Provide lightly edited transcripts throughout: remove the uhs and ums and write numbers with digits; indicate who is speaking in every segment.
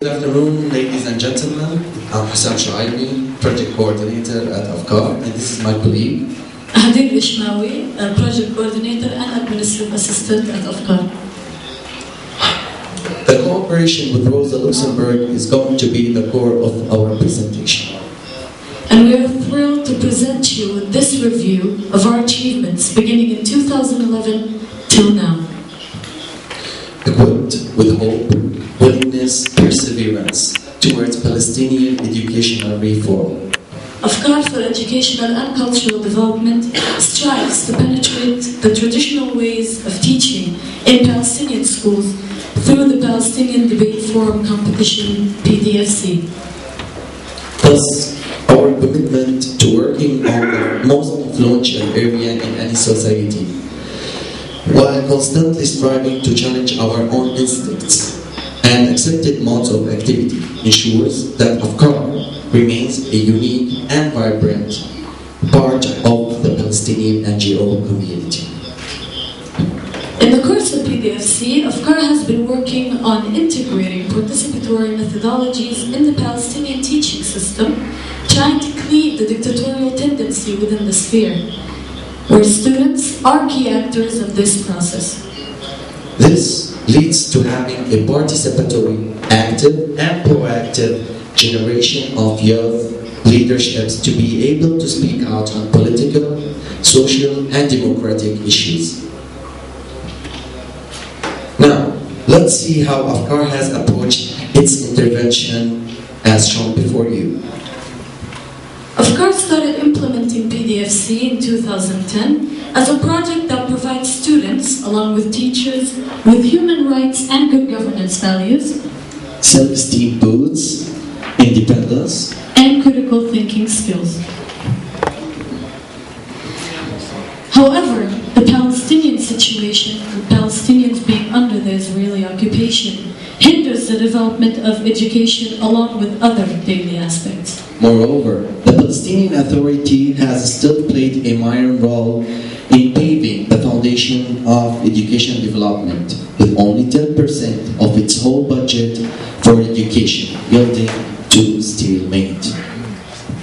Speaker 1: Good afternoon, ladies and gentlemen. I'm Hassan Shuaibi, project coordinator at afkar, and this is my colleague.
Speaker 2: Hadid Ishmawi, project coordinator and administrative assistant at afkar.
Speaker 1: The cooperation with Rosa Luxemburg is going to be the core of our presentation.
Speaker 2: And we are thrilled to present you with this review of our achievements beginning in 2011 till now.
Speaker 1: Equipped with hope, willingness, perseverance towards Palestinian educational reform.
Speaker 2: Afkar for educational and cultural development strives to penetrate the traditional ways of teaching in Palestinian schools through the Palestinian Debate Forum competition, PDFC.
Speaker 1: Thus, our commitment to working on the most influential area in any society, while constantly striving to challenge our own instincts and accepted modes of activity, ensures that afkar remains a unique and vibrant part of the Palestinian NGO community.
Speaker 2: In the course of PDFC, afkar has been working on integrating participatory methodologies in the Palestinian teaching system, trying to cleave the dictatorial tendency within the sphere, where students are key actors of this process.
Speaker 1: This leads to having a participatory, active, and proactive generation of youth leaderships to be able to speak out on political, social, and democratic issues. Now, let's see how afkar has approached its intervention as shown before you.
Speaker 2: Afkar started implementing PDFC in 2010 as a project that provides students, along with teachers, with human rights and good governance values,
Speaker 1: Self-esteem boosts, independence,
Speaker 2: and critical thinking skills. However, the Palestinian situation, with Palestinians being under the Israeli occupation, hinders the development of education along with other daily aspects.
Speaker 1: Moreover, the Palestinian Authority has still played a minor role in paving the foundation of education development, with only 10% of its whole budget for education, yielding to stalemate.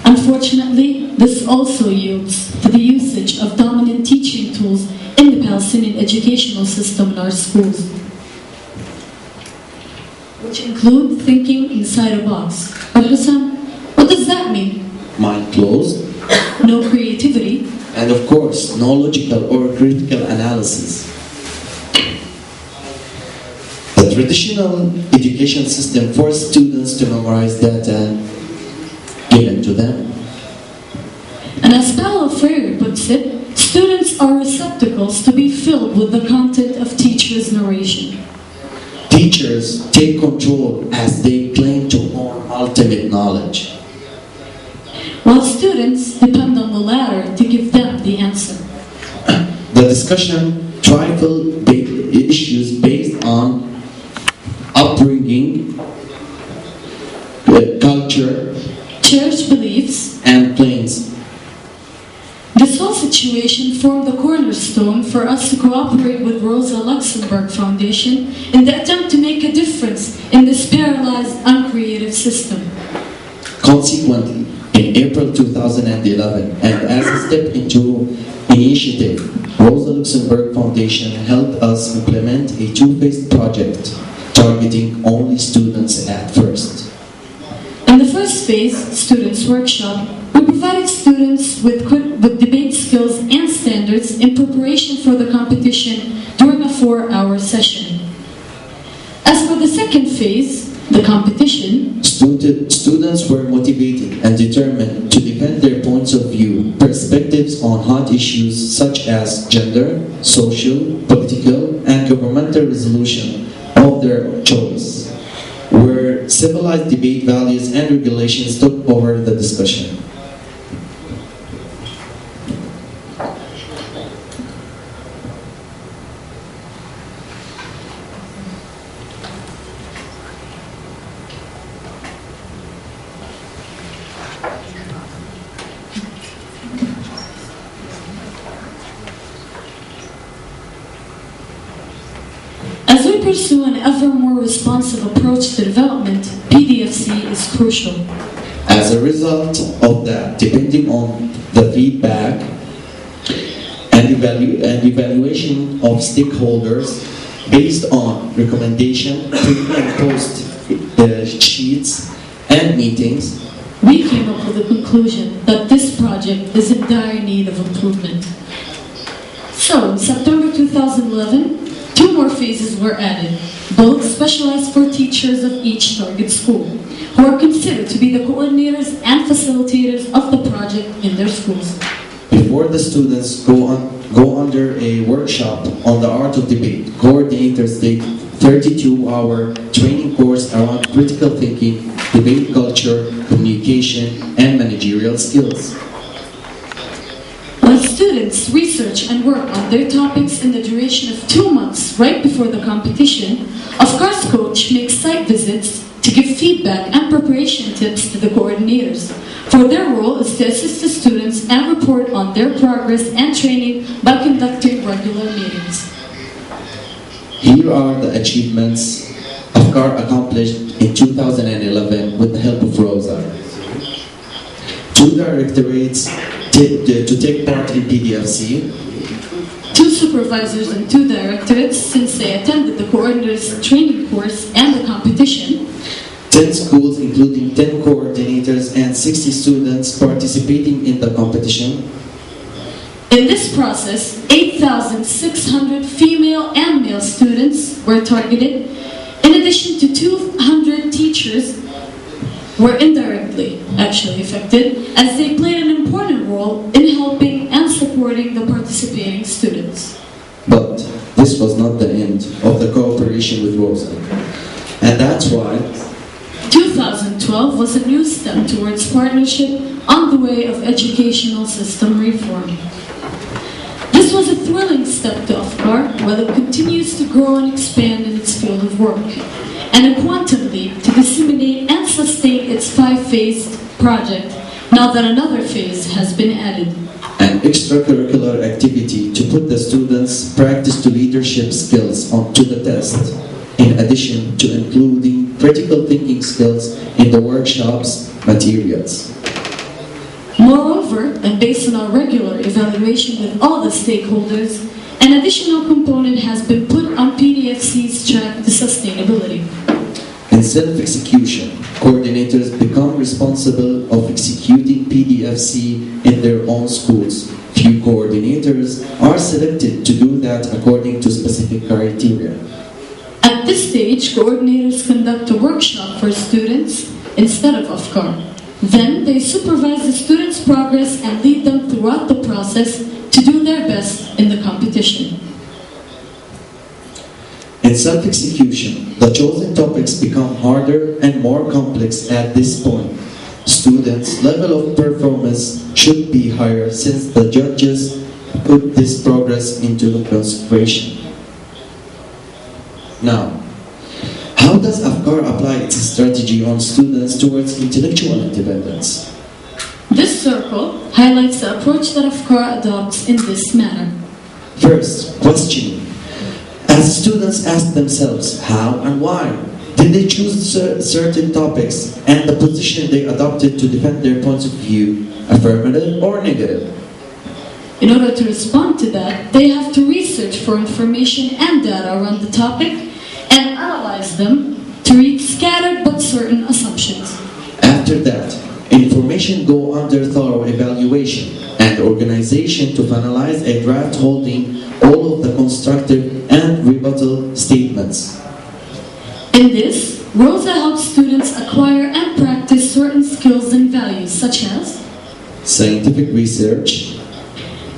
Speaker 2: Unfortunately, this also yields to the usage of dominant teaching tools in the Palestinian educational system in our schools, which include thinking inside a box. But Hassan, what does that mean?
Speaker 1: Mind closed,
Speaker 2: No creativity,
Speaker 1: and of course, no logical or critical analysis. The traditional education system forced students to memorize data given to them.
Speaker 2: and as Paulo Freire puts it, students are receptacles to be filled with the content of teachers' narration.
Speaker 1: Teachers take control as they claim to own ultimate knowledge,
Speaker 2: While students depend on the latter to give them the answer.
Speaker 1: The discussion trifle issues based on upbringing, culture,
Speaker 2: Church beliefs.
Speaker 1: and claims.
Speaker 2: This whole situation formed the cornerstone for us to cooperate with Rosa Luxemburg Foundation in the attempt to make a difference in this paralyzed, uncreative system.
Speaker 1: Consequently, in April 2011, and as a step into initiative, Rosa Luxemburg Foundation helped us implement a two-phase project targeting only students at first.
Speaker 2: In the first phase, Students' Workshop, we provided students with debate skills and standards in preparation for the competition during a 4-hour session. As for the second phase, the competition,
Speaker 1: Students were motivated and determined to defend their points of view, perspectives on hot issues such as gender, social, political, and governmental resolution of their choice, where civilized debate values and regulations took over the discussion.
Speaker 2: as we pursue an ever more responsive approach to development, PDFC is crucial.
Speaker 1: As a result of that, depending on the feedback and evaluation of stakeholders based on recommendation, pre and post sheets and meetings,
Speaker 2: we came up with the conclusion that this project is in dire need of improvement. So, in September 2011, 2 more phases were added, both specialized for teachers of each target school, who are considered to be the coordinators and facilitators of the project in their schools.
Speaker 1: Before the students go under a workshop on the art of debate, coordinators take 32-hour training course around critical thinking, debate culture, communication, and managerial skills.
Speaker 2: While students research and work on their topics in the duration of 2 months right before the competition, Afkar's coach makes site visits to give feedback and preparation tips to the coordinators. For their role is to assist the students and report on their progress and training by conducting regular meetings.
Speaker 1: Here are the achievements Afkar accomplished in 2011 with the help of Rosa. 2 directorates to take part in PDFC.
Speaker 2: 2 supervisors and 2 directorates since they attended the coordinators training course and the competition.
Speaker 1: 10 schools including 10 coordinators and 60 students participating in the competition.
Speaker 2: In this process, 8,600 female and male students were targeted, in addition to 200 teachers were indirectly actually affected, as they played an important role in helping and supporting the participating students.
Speaker 1: But this was not the end of the cooperation with Rosa. And that's why
Speaker 2: 2012 was a new step towards partnership on the way of educational system reform. This was a thrilling step to Afkar, while it continues to grow and expand in its field of work, and a quantum leap to disseminate and sustain its 5-phased project, now that another phase has been added.
Speaker 1: An extracurricular activity to put the students' practice to leadership skills onto the test, in addition to including critical thinking skills in the workshop's materials.
Speaker 2: Moreover, and based on our regular evaluation with all the stakeholders, an additional component has been put on PDFC's track to sustainability.
Speaker 1: In self-execution, coordinators become responsible of executing PDFC in their own schools. Few coordinators are selected to do that according to specific criteria.
Speaker 2: At this stage, coordinators conduct a workshop for students instead of Afkar. Then they supervise the students' progress and lead them throughout the process to do their best in the competition.
Speaker 1: In self-execution, the chosen topics become harder and more complex at this point. Students' level of performance should be higher since the judges put this progress into consideration. Now, how does Afkar apply its strategy on students towards intellectual independence?
Speaker 2: This circle highlights the approach that Afkar adopts in this manner.
Speaker 1: First, questioning. As students ask themselves how and why did they choose certain topics and the position they adopted to defend their points of view, affirmative or negative.
Speaker 2: In order to respond to that, they have to research for information and data around the topic and analyze them to reach scattered but certain assumptions.
Speaker 1: After that, information go under thorough evaluation and organization to finalize a draft holding all of the constructive and rebuttal statements.
Speaker 2: In this, Rosa helps students acquire and practice certain skills and values such as
Speaker 1: scientific research,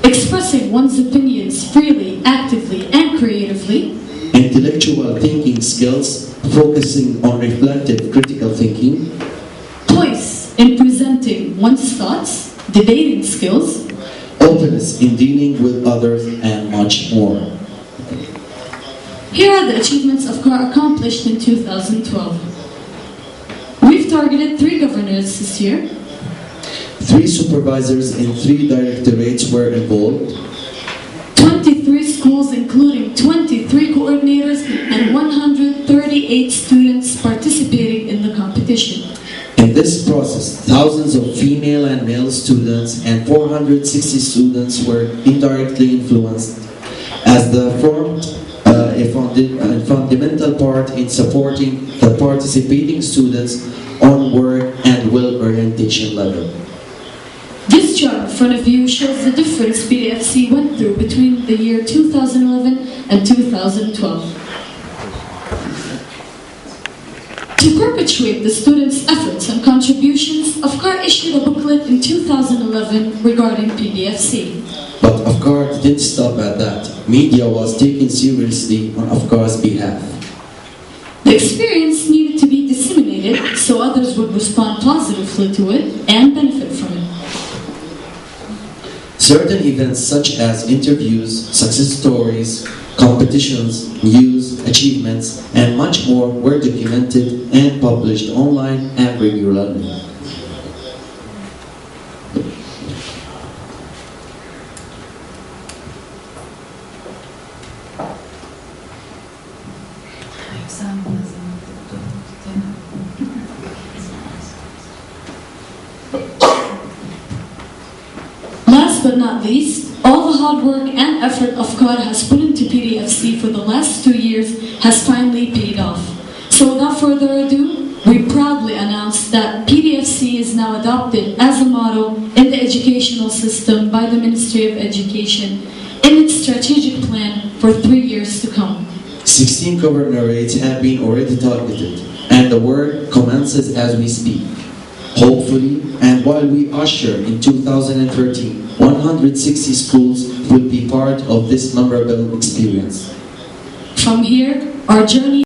Speaker 2: expressing one's opinions freely, actively, and creatively,
Speaker 1: intellectual thinking skills, focusing on reflective critical thinking,
Speaker 2: poise in presenting one's thoughts, debating skills,
Speaker 1: openness in dealing with others, and much more.
Speaker 2: Here are the achievements Afkar accomplished in 2012. We've targeted 3 governors this year.
Speaker 1: 3 supervisors in 3 directorates were involved.
Speaker 2: 23 schools, including 23 coordinators and 138 students participating in the competition.
Speaker 1: In this process, thousands of female and male students and 460 students were indirectly influenced, as they formed a fundamental part in supporting the participating students on work and will orientation level.
Speaker 2: This chart in front of you shows the difference PDFC went through between the year 2011 and 2012. To perpetuate the students' efforts and contributions, Afkar issued a booklet in 2011 regarding PDFC.
Speaker 1: But afkar didn't stop at that. Media was taken seriously on Afkar's behalf.
Speaker 2: The experience needed to be disseminated so others would respond positively to it and benefit from it.
Speaker 1: Certain events such as interviews, success stories, competitions, news, achievements, and much more were documented and published online and regularly.
Speaker 2: Last but not least, all the hard work and effort Afkar has put into PDFC for the last 2 years has finally paid off. So without further ado, we proudly announce that PDFC is now adopted as a model in the educational system by the Ministry of Education in its strategic plan for 3 years to come.
Speaker 1: 16 governorates have been already targeted, and the work commences as we speak. Hopefully, and while we usher in 2013, 160 schools will be part of this memorable experience.
Speaker 2: From here, our journey